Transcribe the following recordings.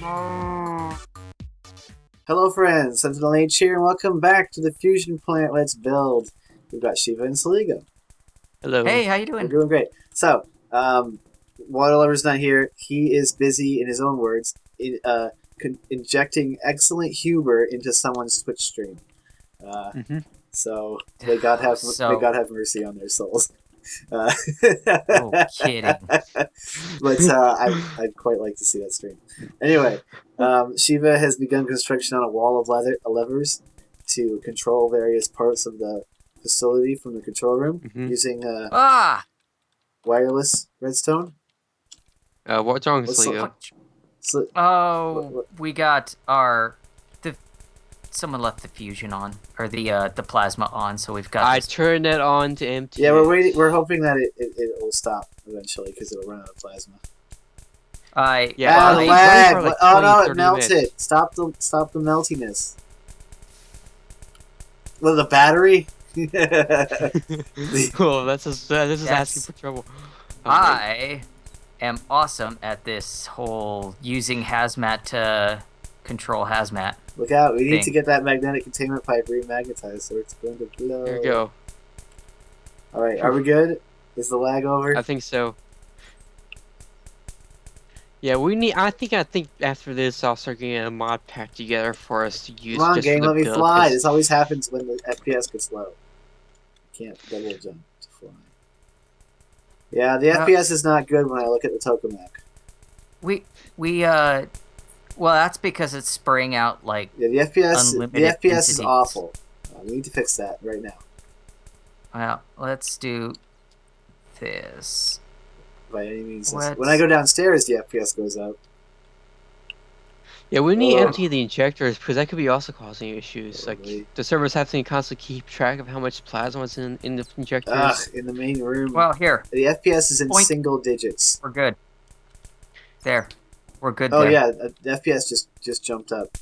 Hello friends, SentinalhMC here, and welcome back to the Fusion Plant. Let's build. We've got Shiva and Solego. Hello. Hey, how you doing? We're doing great. So, Waterlubber's not here. He is busy, in his own words, injecting excellent humor into someone's Twitch stream. So may God have mercy on their souls. No kidding. But I'd quite like to see that stream. Anyway, Shiva has begun construction on a wall of levers to control various parts of the facility from the control room using wireless redstone. What's wrong with Leo? We got someone left the fusion on, or the plasma on, so we've got. I turned it on to empty. Yeah, we're waiting. We're hoping that it will stop eventually because it'll run out of plasma. Lag. Like oh no, it melted. Minutes. Stop the meltiness. Well, the battery. Cool. This is asking for trouble. I am awesome at this whole using hazmat to control hazmat. Look out! We need to get that magnetic containment pipe remagnetized, or it's going to blow. There you go. All right, are we good? Is the lag over? I think so. Yeah, we need. I think after this, I'll start getting a mod pack together for us to use. Come on, just game, for the let me build, fly. This always happens when the FPS gets low. Can't double jump to fly. Yeah, the FPS is not good when I look at the tokamak. Well, that's because it's spraying out like the FPS. Unlimited The FPS entities. is awful. We need to fix that right now. Well, let's do this. By any means. When I go downstairs, the FPS goes up. Yeah, we need to empty the injectors because that could be also causing issues. Like the servers have to constantly keep track of how much plasma is in the injectors. In the main room. Well, here. The FPS is in single digits. We're good. There. We're good. Oh there. yeah, the FPS just jumped up.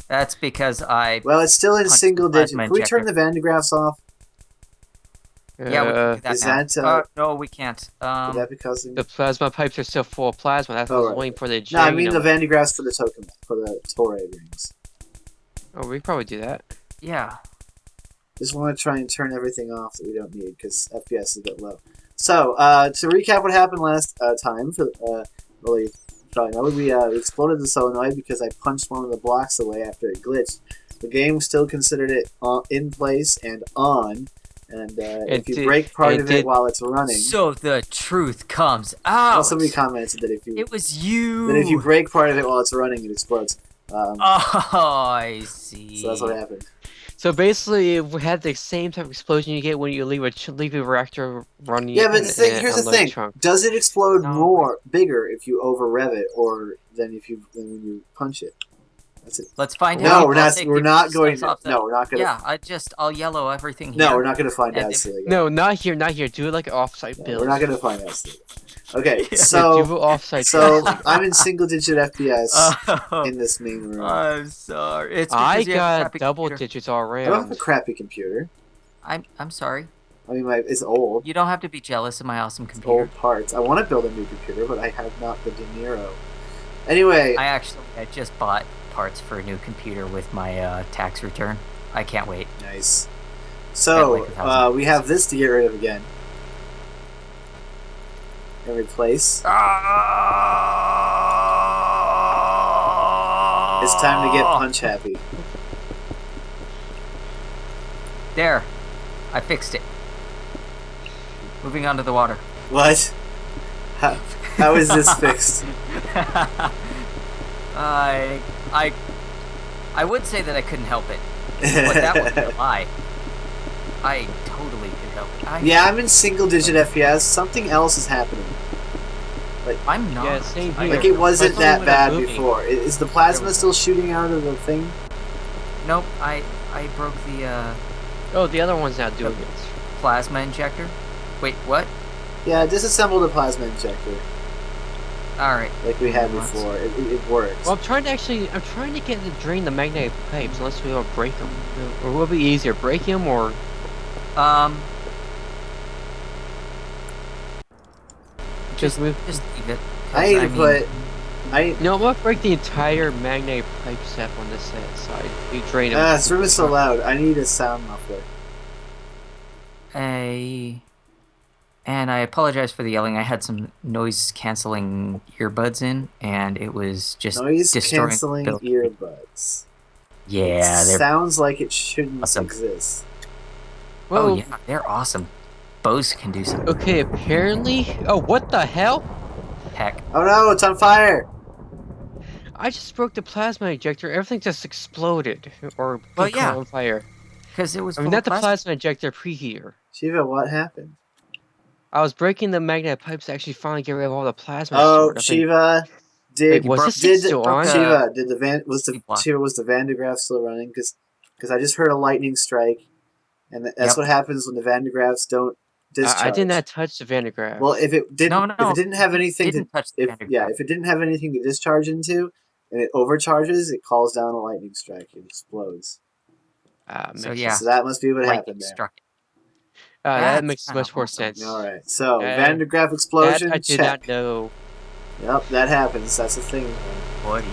That's because Well, it's still in single digits. Can we turn the Van de Graaffs off? Yeah, we can do that is now. that, no, we can't. Is that because the plasma pipes are still full of plasma. That's what I was waiting for the. No, I mean the Van de Graaffs for the token, for the Torade rings. Oh, we probably do that. Yeah. Just want to try and turn everything off that we don't need because FPS is a bit low. So, to recap what happened last time, for really probably know, we exploded the solenoid because I punched one of the blocks away after it glitched. The game still considered it in place and on. And if you break part of it while it's running, so the truth comes out. Well, somebody commented that if you break part of it while it's running, it explodes. I see. So that's what happened. So basically, we had the same type of explosion you get when you leave a reactor running. Yeah, but here's the thing: does it explode bigger if you over rev it, or than when you punch it? That's it. Let's find out. No, we're not going to. No, we're not going to. Yeah, I'll yellow everything here. No, we're not going to find out. No, not here. Do it like an offsite build. We're not going to find out. Okay, so I'm in single-digit FPS in this main room. I'm sorry. It's I got double digits all around. I don't have a crappy computer. I'm sorry. I mean, it's old. You don't have to be jealous of my awesome It's computer. old parts. I want to build a new computer, but I have not the De Niro. Anyway, I just bought parts for a new computer with my tax return. I can't wait. Nice. So, we have this to get rid of again. And replace. It's time to get punch happy. There. I fixed it. Moving on to the water. What? How is this fixed? I would say that I couldn't help it, but that would be a lie. I totally could help it. Yeah, I'm in single-digit FPS. Something else is happening. Like I'm not. Yeah, same here. Like it wasn't that bad before. Is the plasma still shooting out of the thing? Nope. I broke the. Oh, the other one's not doing it. Plasma injector. Wait, what? Yeah, disassemble the plasma injector. Alright. Like we had before. It works. Well, I'm trying to get to drain the magnetic pipes unless we don't break them. Or will it be easier, break them or... Just leave it. I need to put No, I'm gonna break the entire magnetic pipe set on this side. You drain them. This room is so loud. I need a sound muffler. And I apologize for the yelling. I had some noise canceling earbuds in, and it was just Noise destroying canceling the- earbuds. Yeah, it they're sounds like it shouldn't awesome. exist. Whoa. Oh yeah, they're awesome. Bose can do some Okay, apparently. Oh, what the hell? heck. Oh no, it's on fire! I just broke the plasma ejector. Everything just exploded or Well, caught yeah. on fire. Because it was I mean, full not of the plastic. plasma ejector preheater. Shiva, what happened? I was breaking the magnetic pipes to actually finally get rid of all the plasma Oh, stored. Shiva, Wait, was this thing still on? Shiva, did the Van was the Keep block. Shiva, was the Van de Graaff still running? Because I just heard a lightning strike, and that's Yep. what happens when the Van de Graafs don't discharge. I did not touch the Van de Graaff. Well, if it didn't, No, if it didn't have anything didn't touch the Van de Graaff. if it didn't have anything to discharge into, and it overcharges, it calls down a lightning strike and explodes. So makes yeah, So that must be what lightning happened there. struck it. that That's makes kinda much more awesome. sense. All right, so That- Van de Graaff That explosion. I did check. not know. Yep, that happens. That's the thing. Buddy.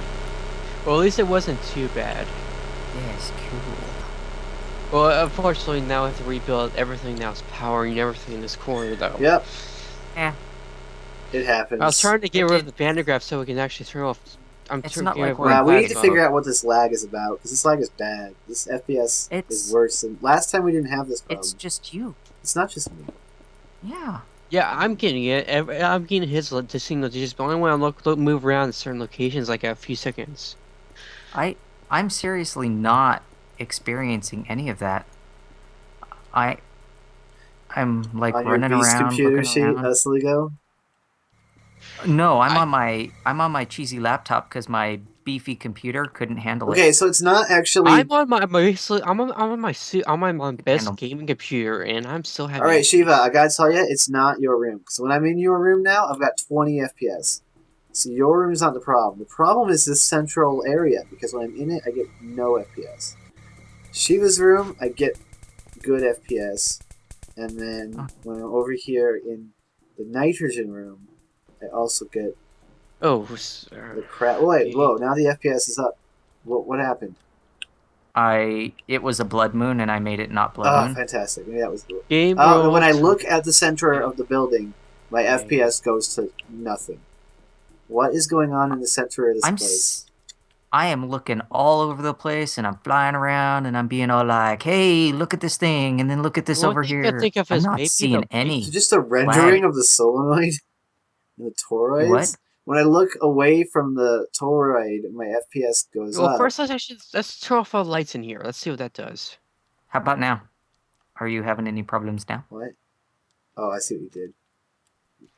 Well, at least it wasn't too bad. Yes, cool. Well, unfortunately, now I have to rebuild everything. Now it's powering everything in this corner, though. Yep. Eh. It happens. I was trying to get rid of the Van de Graaff so we can actually turn off. It's not like we're we're Wow, we need to plasma. figure out what this lag is about, because this lag is bad. This FPS It's- is worse than last time. We didn't have this problem. It's just you. It's not just me. Yeah. Yeah, I'm getting it. I'm getting his the single digits, but only when I move around in certain locations, like a few seconds. I'm seriously not experiencing any of that. I'm like On your running beast around, computer looking sheet, around. Solego? No, I'm on my cheesy laptop because my beefy computer couldn't handle Okay, it. so it's not actually. I'm on my basically, I'm on my best Handle. gaming computer, and I'm still having. All right, Shiva, I gotta tell you, it's not your room. So when I'm in your room now, I've got 20 FPS. So your room is not the problem. The problem is this central area, because when I'm in it, I get no FPS. Shiva's room, I get good FPS. And then when I'm over here in the nitrogen room, I also get Oh, the crap. Wait, whoa, now the FPS is up. What happened? It was a blood moon and I made it not blood Oh, moon. fantastic. Maybe that was the... game. Oh, when I rules. look at the center of the building, my Okay. FPS goes to nothing. What is going on in the center of this place? I am looking all over the place and I'm flying around and I'm being all like, "Hey, look at this thing," and then look at this One over thing I here. think of I'm is not maybe seeing the- any. So just a rendering of the solenoid and the toroids? What? When I look away from the toroid, my FPS goes Well, up. first let's turn off all the lights in here. Let's see what that does. How about now? Are you having any problems now? What? Oh, I see what you did.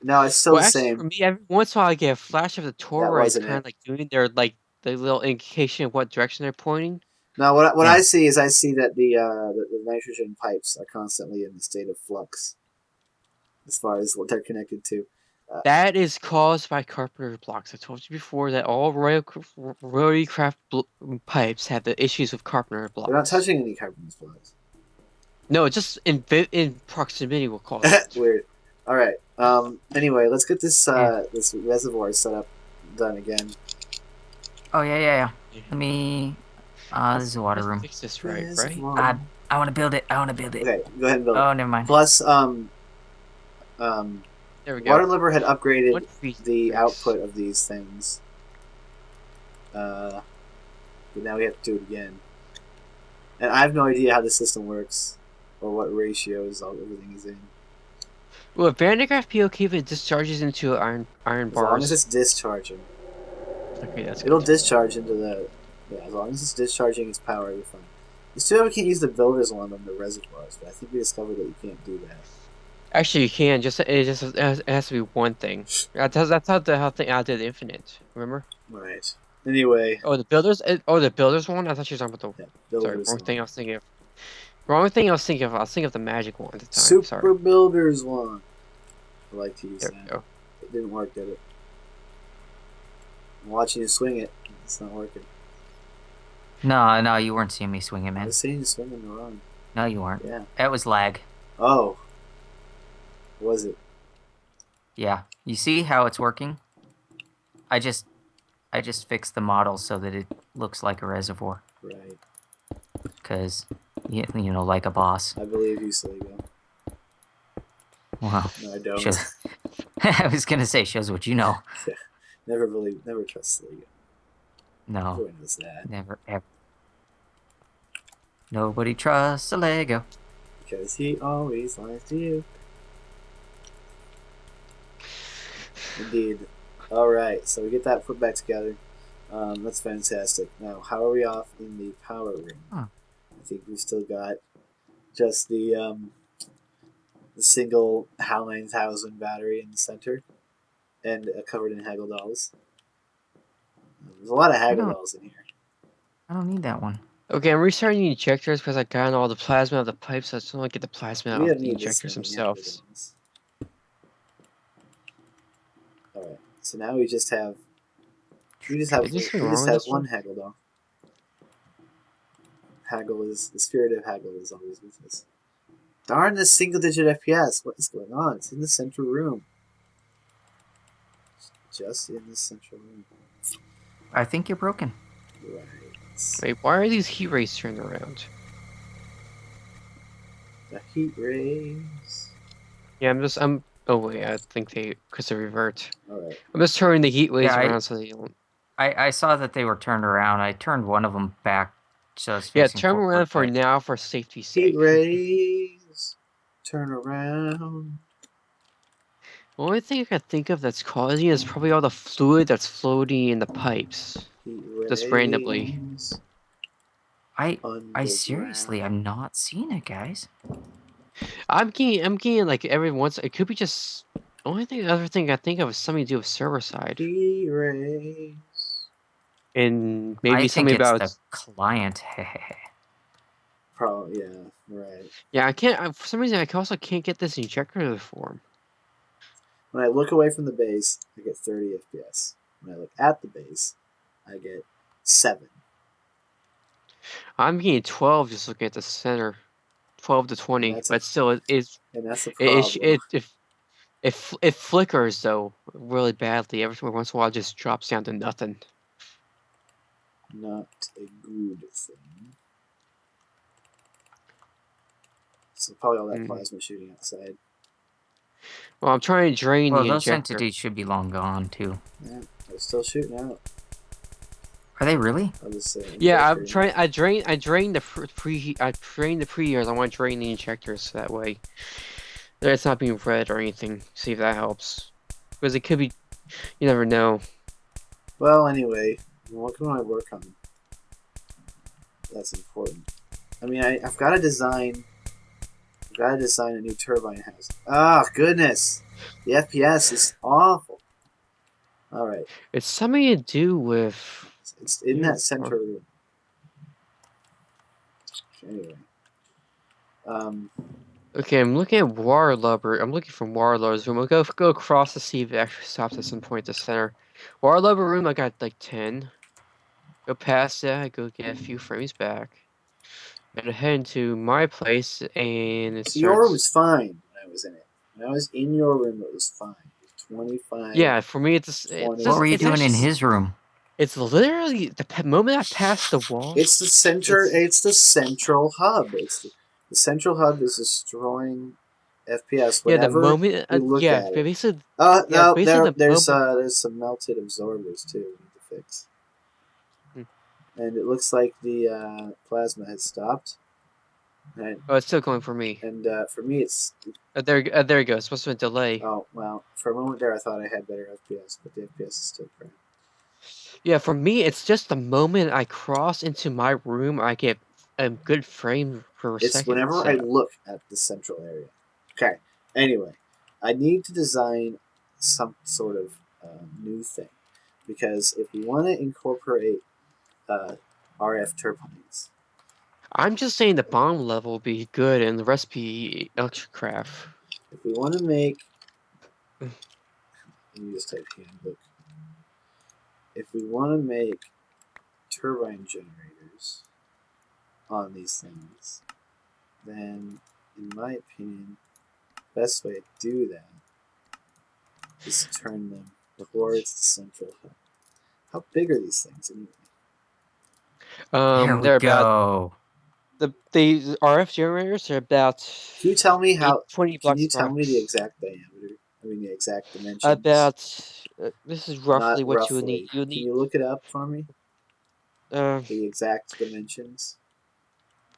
No, it's still Well, the actually, same. for me, every once in a while I get a flash of the toroids wasn't kind it. of like doing their the little indication of what direction they're pointing. No, what Yeah. I see is that the nitrogen pipes are constantly in a state of flux, as far as what they're connected to. That is caused by carpenter blocks. I told you before that all ReactorCraft pipes have the issues with carpenter blocks. We're not touching any carbon blocks. No, just in proximity will cause it. Weird. All right. Anyway, let's get this this reservoir set up done again. Oh yeah. Let me. This is a water Let's room. Fix this right. Reservoir. I want to build it. Okay, go ahead and build it. Oh, never mind. Plus, There we go. Waterlubber had upgraded What features? the output of these things. But now we have to do it again. And I have no idea how the system works, or what ratios everything is in. Well, Van de Graaff PO keep it discharges into iron As long as bars. it's discharging. Okay, that's It'll good. discharge into the... Yeah, as long as it's discharging its power, it'll be fine. It's too bad we can't use the builder's one on the reservoirs, but I think we discovered that you can't do that. Actually, you can. It has to be one thing. That's how the thing I did Infinite. Remember? Alright. Anyway, Oh, the builders. The builders one. I thought you were talking about the. yeah, Sorry, builder's wrong one. thing I was thinking of. Wrong thing I was thinking of. I was thinking of the magic one at the time. Super Sorry. builder's one. I like to use There we that. go. It didn't work, did it? I'm watching you swing it. It's not working. No, you weren't seeing me swing it, I man. was seeing you swinging the wrong. No, you weren't. Yeah. That was lag. Oh. Was it? Yeah. You see how it's working? I just I just fixed the model so that it looks like a reservoir. Right. Because, you know, like a boss. I believe you, Solego. Wow. No, I don't. Shows, I was gonna say, shows what you know. Yeah. Never trust Solego. No. Everyone knows that. Never, ever. Nobody trusts a Lego. Because he always lies to you. Indeed. Alright, so we get that put back together. That's fantastic. Now, how are we off in the power room? Huh. I think we've still got just the single HAL 9000 battery in the center and covered in Haggle dolls. There's a lot of Haggle dolls in here. I don't need that one. Okay, I'm restarting the injectors because I got all the plasma out of the pipes, so I just want to get the plasma out We of don't the need this injectors many themselves. Haggle dolls. Alright, so now we just have Is there something wrong with this one Haggle doll. Haggle is the spirit of Haggle is always with us. Darn this single-digit FPS! What is going on? It's in the central room. Just in the central room. I think you're broken. Right. Wait, why are these heat rays turned around? The heat rays. Yeah, oh wait, I think because they revert. Alright. I'm just turning the heat waves Yeah, around so they don't. I saw that they were turned around. I turned one of them back. So it's Yeah, facing turn them around forward, for but- now for safety's sake. Heat rays. Turn around. The only thing I can think of that's causing it is probably all the fluid that's floating in the pipes. Heat rays. Just randomly. I seriously, I'm not seeing it, guys. I'm getting like every once. It could be just. Only other thing I think of is something to do with server side, Heat rays. and maybe I think something it's about. the client. Probably, yeah, right. Yeah, I can't. For some reason, I also can't get this injector to form. When I look away from the base, I get 30 FPS. When I look at the base, I get 7. I'm getting 12 just looking at the center, 12 to 20, That's but still, And that's a it problem. it flickers though really badly. Every once in a while, it just drops down to nothing. Not a good thing. So probably all that plasma shooting outside. Well, I'm trying to drain Well, the those injector. entities should be long gone too. Yeah, they're still shooting out. Are they really? I'll just say. Yeah, I'm trying. I drain the preheat. I drain the preheaters. I want to drain the injectors so that way it's not being red or anything. See if that helps, because it could be. You never know. Well, anyway, what can I work on? That's important. I mean, I've got to design. I've got to design a new turbine house. Ah, goodness, the FPS is awful. All right, It's something to do with. it's in that center room. Anyway, Okay, I'm looking at Waterlubber. I'm looking for Waterlubber's room. I'll go across to see if it actually stops at some point at the center. Waterlubber room, I got like 10. Go past that, go get a few frames back. And head into my place, and it so your room was starts. fine when I was in it. When I was in your room, it was fine. It was 25. Yeah, for me, it's What were you doing in his room? It's literally the moment I pass the wall. It's the center. It's the central hub. It's the central hub is destroying FPS. Yeah, the Whenever moment. we look Yeah, at it. basically. No, Yeah, basically there's some melted absorbers too we need to fix. And it looks like the plasma has stopped. And, Oh, it's still going for me. and for me, it's There you go. It's supposed to be a delay. oh well. For a moment there, I thought I had better FPS, but the FPS is still crap. Yeah, for me, it's just the moment I cross into my room, I get a good frame per It's second. whenever So. I look at the central area. Okay. Anyway, I need to design some sort of new thing because if we want to incorporate RF turbines, I'm just saying the bomb level would be good and the rest be ReactorCraft. if we want to make, let me just type handbook. If we want to make turbine generators on these things, then, in my opinion, the best way to do that is to turn them towards the central hub. How big are these things anyway? There we They're about go. the RF generators are about Can you tell me how? 20 Can bucks you tell me the box. exact diameter? I mean, the exact dimensions. About this is Not roughly what you would need. roughly. You Can need you look it up for me? uh The exact dimensions.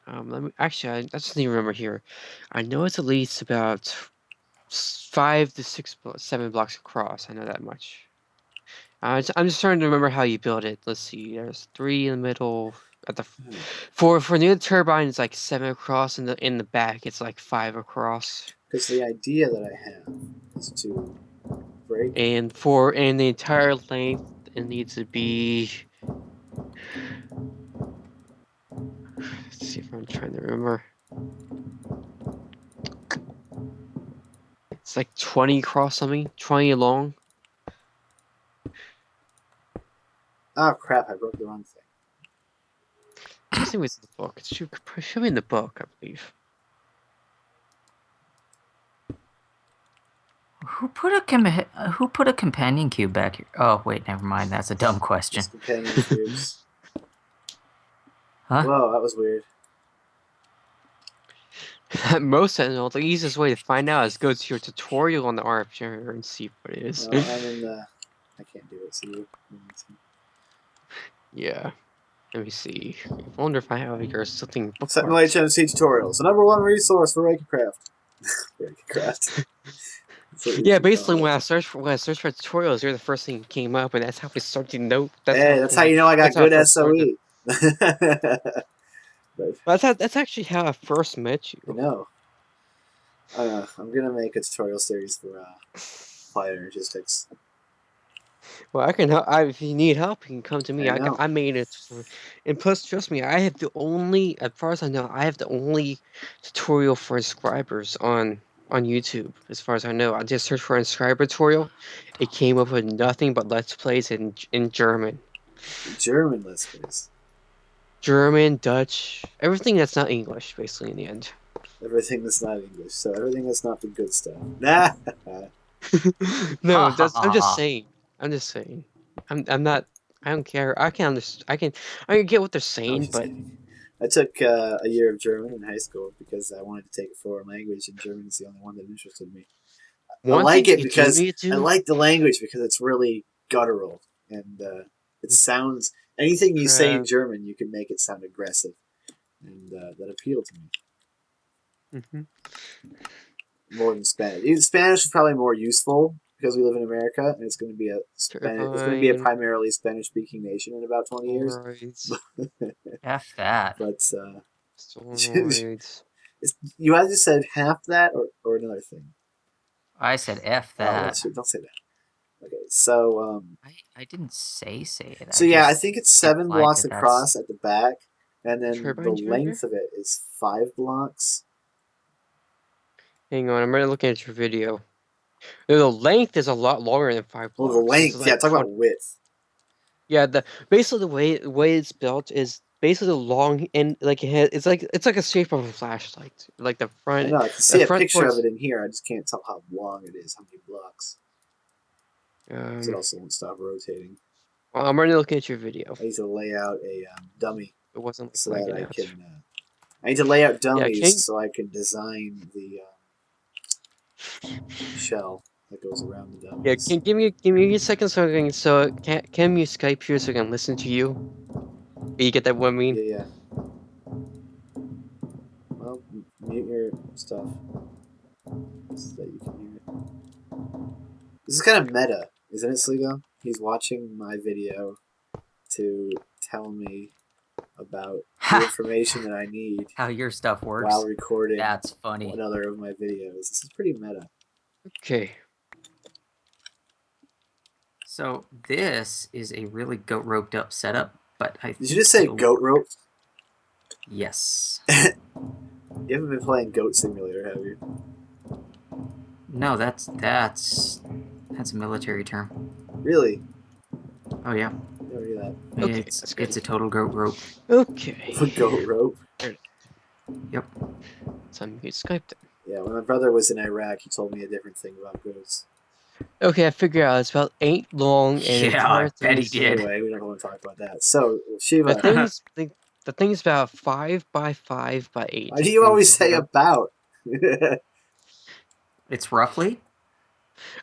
let me actually I just need to remember here. I know it's at least about 5 to 6 7 blocks across. I know that much. I'm just trying to remember how you build it. Let's see. There's 3 in the middle. At the for near the turbine, it's like 7 across. In the back, it's like 5 across. Because the idea that I have is to break. And the entire length, it needs to be. Let's see if I'm trying to remember. It's like 20 across something, 20 long. Oh crap! I broke the wrong thing. This thing was in the book. It should be in the book, I believe. Who put a companion cube back here? Oh wait, never mind. That's a dumb question. Just companion cubes. Huh? Whoa, that was weird. Most Sentinel, the easiest way to find out is go to your tutorial on the RF generator and see what it is. Well, I'm in the. I can't do it. So you. Yeah. Let me see. I wonder if I have here something. SentinalhMC tutorials, the #1 resource for ReactorCraft. ReactorCraft. Yeah, basically when I searched for tutorials, you're the first thing that came up, and that's how we started to know. That's how you know I got good SOE. That's actually how I first met you. I know. I'm gonna make a tutorial series for applied energistics. Well, I can help. If you need help, you can come to me. I know. I made it, and plus, trust me, I have the only, as far as I know, I have the only tutorial for inscribers on YouTube. As far as I know, I just searched for inscriber tutorial. It came up with nothing but let's plays in German. German let's plays. German, Dutch, everything that's not English, basically in the end. Everything that's not English, so everything that's not the good stuff. Nah. No, I'm just saying. I'm just saying. I'm not. I don't care. I can understand. I can get what they're saying, but Kidding. I took a year of German in high school because I wanted to take a foreign language, and German is the only one that interested me. I like it because I like the language because it's really guttural and it sounds. Anything you say in German, you can make it sound aggressive, and that appealed to me. More than Spanish. Even Spanish is probably more useful because we live in America, and it's going to be it's going to be a primarily Spanish-speaking nation in about 20 years. F that. But you either said half that or another thing. I said F that. Oh, don't say that. Okay, so I didn't say it. So yeah, I think it's 7 blocks across at the back, and then the length of it is 5 blocks. Hang on, I'm already looking at your video. The length is a lot longer than 5 blocks. Well, the length, like yeah, talk about width. Yeah, basically the way it's built is basically the long end, like it's like a shape of a flashlight, like the front. I know, I can see a picture of it in here. I just can't tell how long it is, how many blocks. It also won't stop rotating. Well, I'm already looking at your video. I need to lay out a dummy. It wasn't so that I can. I need to lay out dummies so I can design the shell that goes around the dummies. Yeah, give me a second so can you Skype here so I can listen to you? You get that what I mean? Yeah. Well, mute your stuff so that you can hear it. This is kind of meta, isn't it, Solego? He's watching my video to tell me about the information that I need. How your stuff works while recording. That's funny. Another of my videos. This is pretty meta. Okay. So this is a really goat roped up setup, but I did you just say goat rope? Yes. You haven't been playing Goat Simulator, have you? No, that's a military term. Really? Oh yeah. Never knew that. Okay, it's a total goat rope. Okay. Goat rope. Yep. So I'm Skype then. Yeah, when my brother was in Iraq, he told me a different thing about goats. Okay, I figured out it's about 8 long and the Yeah, entire I thing bet he is did. Anyway, we don't want to talk about that. So, the Shiva, thing's the thing's about 5 by 5 by why 8. do you Let me always just look say it up. about? It's roughly.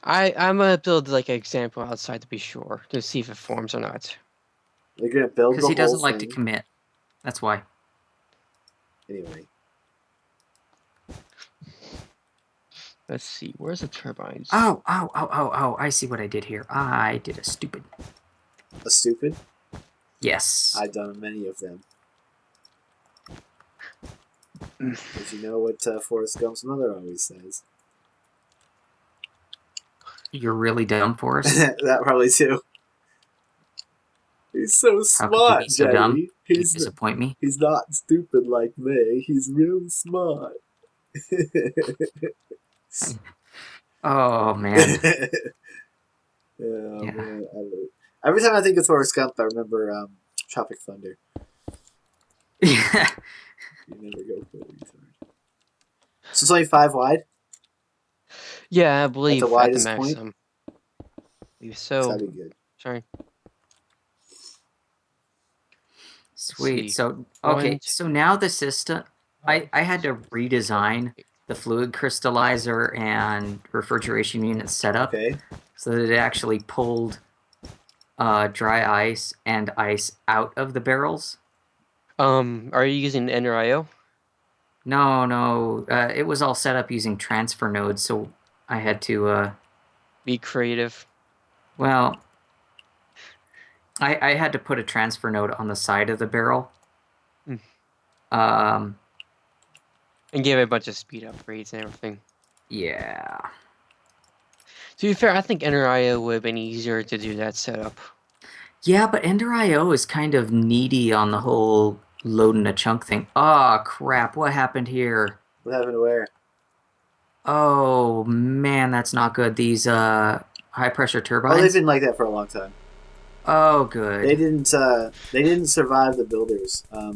I'm gonna build like an example outside to be sure to see if it forms or not. You're gonna build Because the he whole doesn't like to thing. commit. That's why. Anyway, Let's see, where's the turbines? Oh, I see what I did here. I did a stupid. a stupid. Yes. I've done many of them. As you know what Forrest Gump's mother always says. You're really dumb, Forrest. That probably too. He's so How could you smart, be so dumb? Jenny. You disappoint me. He's not stupid like me. He's real smart. Oh man. Oh, Yeah. man, every time I think of Forrest Gump, I remember Tropic Thunder. Yeah. You never go for it. So it's only 5 wide? Yeah, I believe at the widest point? maximum. So That'd be good. sorry. Sweet. See. So One, okay. two, So now the system. I had to redesign the fluid crystallizer and refrigeration unit setup Okay. so that it actually pulled dry ice and ice out of the barrels. are you using NRIO? No. It was all set up using transfer nodes, so I had to. Be creative. Well, I had to put a transfer node on the side of the barrel. Mm. And give it a bunch of speed upgrades and everything. Yeah. To be fair, I think NRIO would have been easier to do that setup. Yeah, but Ender.io is kind of needy on the whole loading a chunk thing. Oh, crap. What happened here? What happened to where? Oh, man, that's not good. These high-pressure turbines? Oh, they've been like that for a long time. Oh, good. They didn't survive the builders. A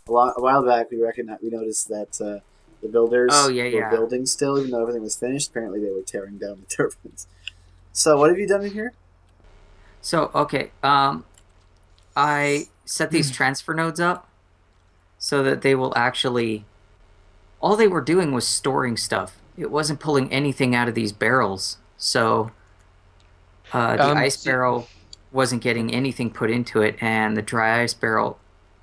while back, we noticed that the builders were building still, even though everything was finished. Apparently, they were tearing down the turbines. So, what have you done in here? So, okay, I set these transfer nodes up so that they will actually... All they were doing was storing stuff. It wasn't pulling anything out of these barrels. So, the ice barrel wasn't getting anything put into it, and the dry ice barrel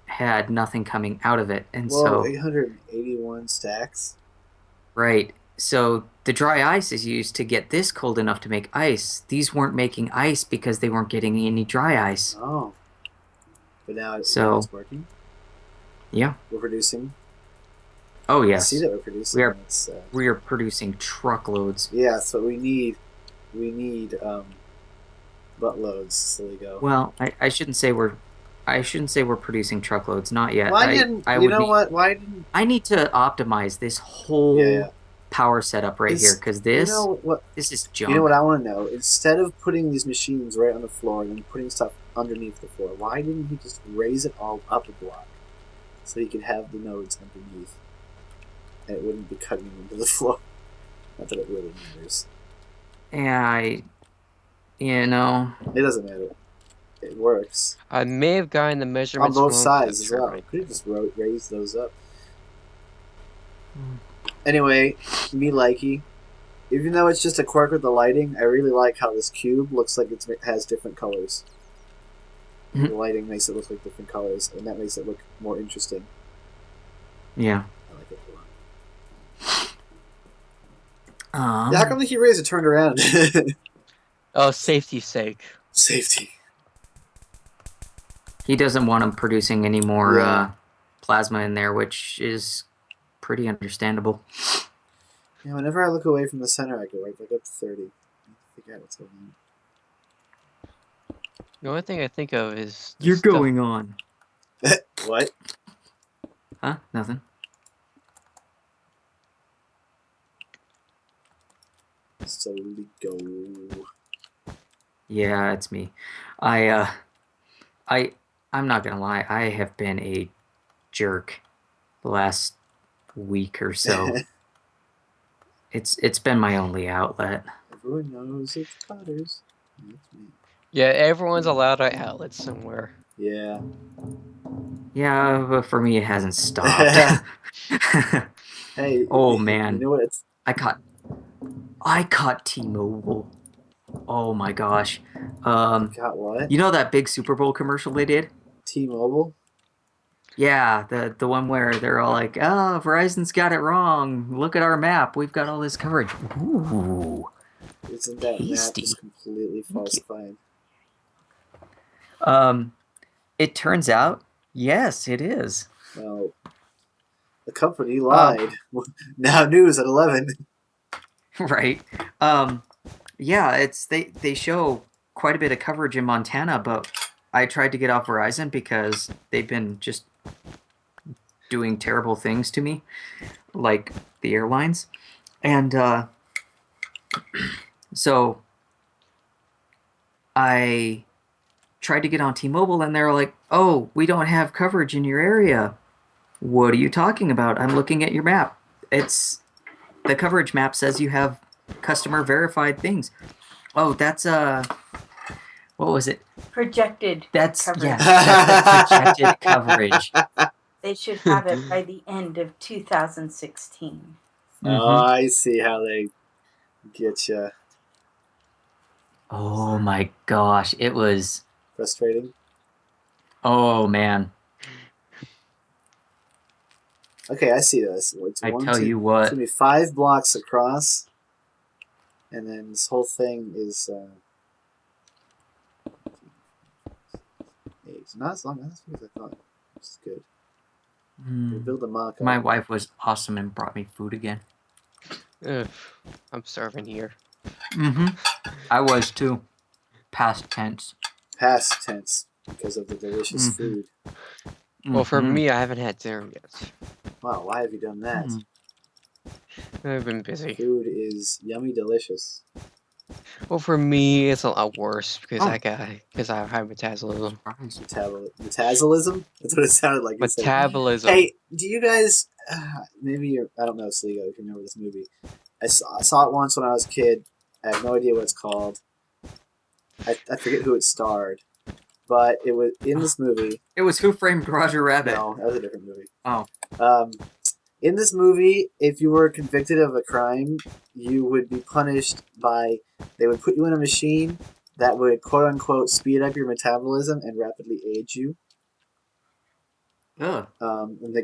had nothing coming out of it. And Whoa, so 881 stacks? Right. So the dry ice is used to get this cold enough to make ice. These weren't making ice because they weren't getting any dry ice. Oh. But now it's working? Yeah. We're producing? Oh, yes. I see that we're producing. We are producing truckloads. Yeah, that's what we need. We need buttloads, Solego. Well, I shouldn't say we're producing truckloads, not yet. Why didn't I need to optimize this whole power setup right here, because this is junk. You know what I want to know? Instead of putting these machines right on the floor and then putting stuff underneath the floor, why didn't he just raise it all up a block so he could have the nodes underneath and it wouldn't be cutting into the floor? Not that it really matters. Yeah, it doesn't matter. It works. I may have gotten the measurements on both sides as well. Could have just raised those up. Anyway, me likey. Even though it's just a quirk with the lighting, I really like how this cube looks like it has different colors. The lighting makes it look like different colors, and that makes it look more interesting. Yeah. I like it a lot. How come the heat rays are turned around? Oh, safety's sake. Safety. He doesn't want him producing any more plasma in there, which is pretty understandable. Yeah, whenever I look away from the center, I go right back up to 30. I forget what's going on. The only thing I think of is... You're going on. What? Huh? Nothing. Solego. Yeah, it's me. I'm not gonna lie, I have been a jerk the last week or so. It's been my only outlet. Everyone knows it's Cutters. It's me. Yeah, everyone's allowed an outlet somewhere. Yeah. Yeah, but for me, it hasn't stopped. Hey. Oh You man, know what? It's I caught T-Mobile. Oh my gosh. got what? You know that big Super Bowl commercial they did? T-Mobile. Yeah, the one where they're all like, "Oh, Verizon's got it wrong. Look at our map. We've got all this coverage." Ooh, Isn't that map tasty. just completely falsified? It turns out, yes, it is. Well, the company lied. Now news at 11. Right. Yeah, they show quite a bit of coverage in Montana, but I tried to get off Verizon because they've been just doing terrible things to me, like the airlines. And so I tried to get on T-Mobile, and they're like, "Oh, we don't have coverage in your area." What are you talking about? I'm looking at your map. It's the coverage map says you have customer verified things. Oh, that's what was it? Projected That's coverage. yeah, that's the projected coverage. They should have it by the end of 2016. Oh, I see how they get you. Oh my gosh, it was. Frustrating. Oh man, Okay, I see this. It's I one, tell two- you It's what. gonna be 5 blocks across, and then this whole thing is 8. Not as long as I thought. It's good. We'll build a mock-up. My wife was awesome and brought me food again. Ugh, I'm starving here. I was too. Past tense. Past tense because of the delicious food. Well, for me, I haven't had dinner yet. Wow, why have you done that? I've been busy. Food is yummy delicious. Well, for me, it's a lot worse because Oh. I have high metabolism. Metabolism? That's what it sounded like. You said. Metabolism. Hey, do you guys? Maybe you're. I don't know, Solego, if you remember this movie. I saw it once when I was a kid. I have no idea what it's called. I forget who it starred, but it was in this movie. It was Who Framed Roger Rabbit. No, that was a different movie. Oh. In this movie, if you were convicted of a crime, you would be punished by. They would put you in a machine that would quote unquote speed up your metabolism and rapidly age you. Ugh. And they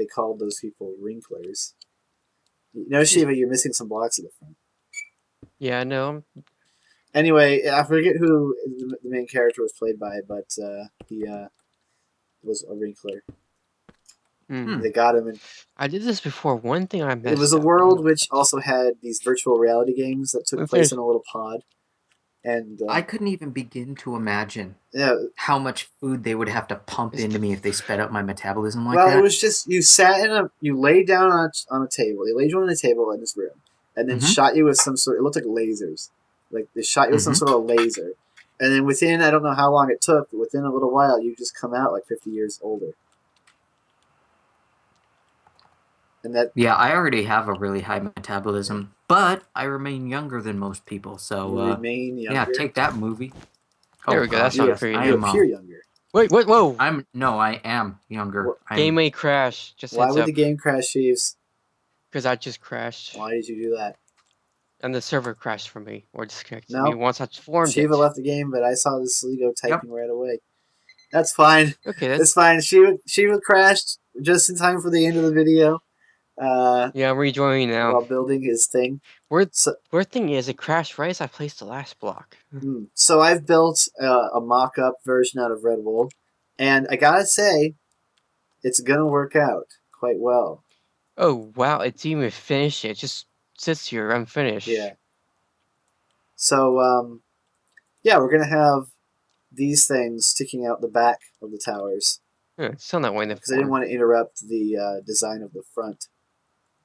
called those people wrinklers. You know, Shiva, you're missing some blocks at the front. Yeah, I know. Anyway, I forget who the main character was played by, but he was a wrinkler. They got him, and I did this before. One thing I messed it was a up world on. which also had these virtual reality games that took place in a little pod. And I couldn't even begin to imagine yeah, how much food they would have to pump into me if they sped up my metabolism like well, that. it was just you laid down on a table. They laid you on a table in this room, and then shot you with some sort. It looked like lasers. Like they shot you with some sort of laser, and then within I don't know how long it took, but within a little while you just come out like 50 years older. And that Yeah, I already have a really high metabolism, but I remain younger than most people. So you remain younger. yeah, take that movie. There we go, that's You not pretty. I you am. appear younger. Wait, whoa! I am younger. What- Game may crash. Just Why heads would up. the game crash, Chiefs? Because I just crashed. Why did you do that? And the server crashed for me, or disconnected No. me once I formed Shiva it. left the game, but I saw the Solego typing right away. That's fine. Okay, It's fine. Shiva crashed just in time for the end of the video. Yeah, I'm rejoining now. While building his thing. Weird thing is, it crashed right as I placed the last block. So I've built a mock-up version out of Red Wool, and I gotta say, it's gonna work out quite well. Oh wow, it didn't even finish. It just sits here unfinished. Yeah. So yeah, we're gonna have these things sticking out the back of the towers. It's still not waiting Because I didn't want to interrupt the design of the front.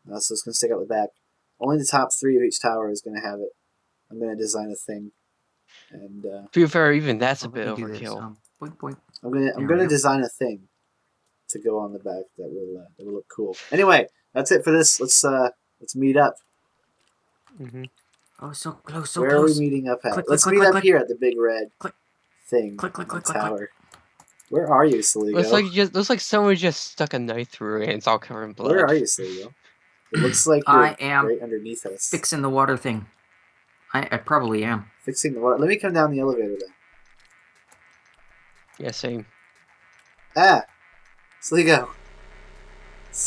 So it's going to stick out the back. Only the top 3 of each tower is going to have it. I'm going to design a thing. And To be fair, even that's a bit we can do overkill. this. Boink, boink. I'm going to design a thing to go on the back that will look cool. Anyway, that's it for this. Let's Let's meet up. Oh, so close, so Where close. are we meeting up at? Click, Let's click, meet click, up click. here at the big red Click. thing. Click, click, the click, click, tower. click. Where are you, Solego? Looks like someone just stuck a knife through it and it's all covered in blood. Where are you, Solego? It looks like you're I am right underneath us. Fixing the water thing. I probably am. Fixing the water. Let me come down the elevator then. Yeah, same. Ah! Solego.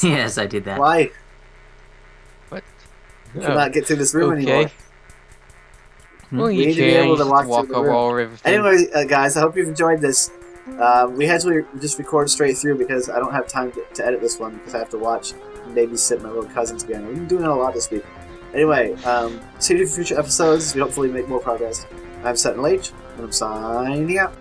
Yes, I did that. Why? What? You cannot get through this room anymore. Okay. Well, We you need to be can. able You to just walk walk through the over room. all everything. Anyway, guys, I hope you've enjoyed this. We actually just record straight through because I don't have time to edit this one because I have to watch and babysit my little cousins again. We've been doing it a lot this week. Anyway, see you for future episodes. We hopefully make more progress. I'm SentinalH, and I'm signing out.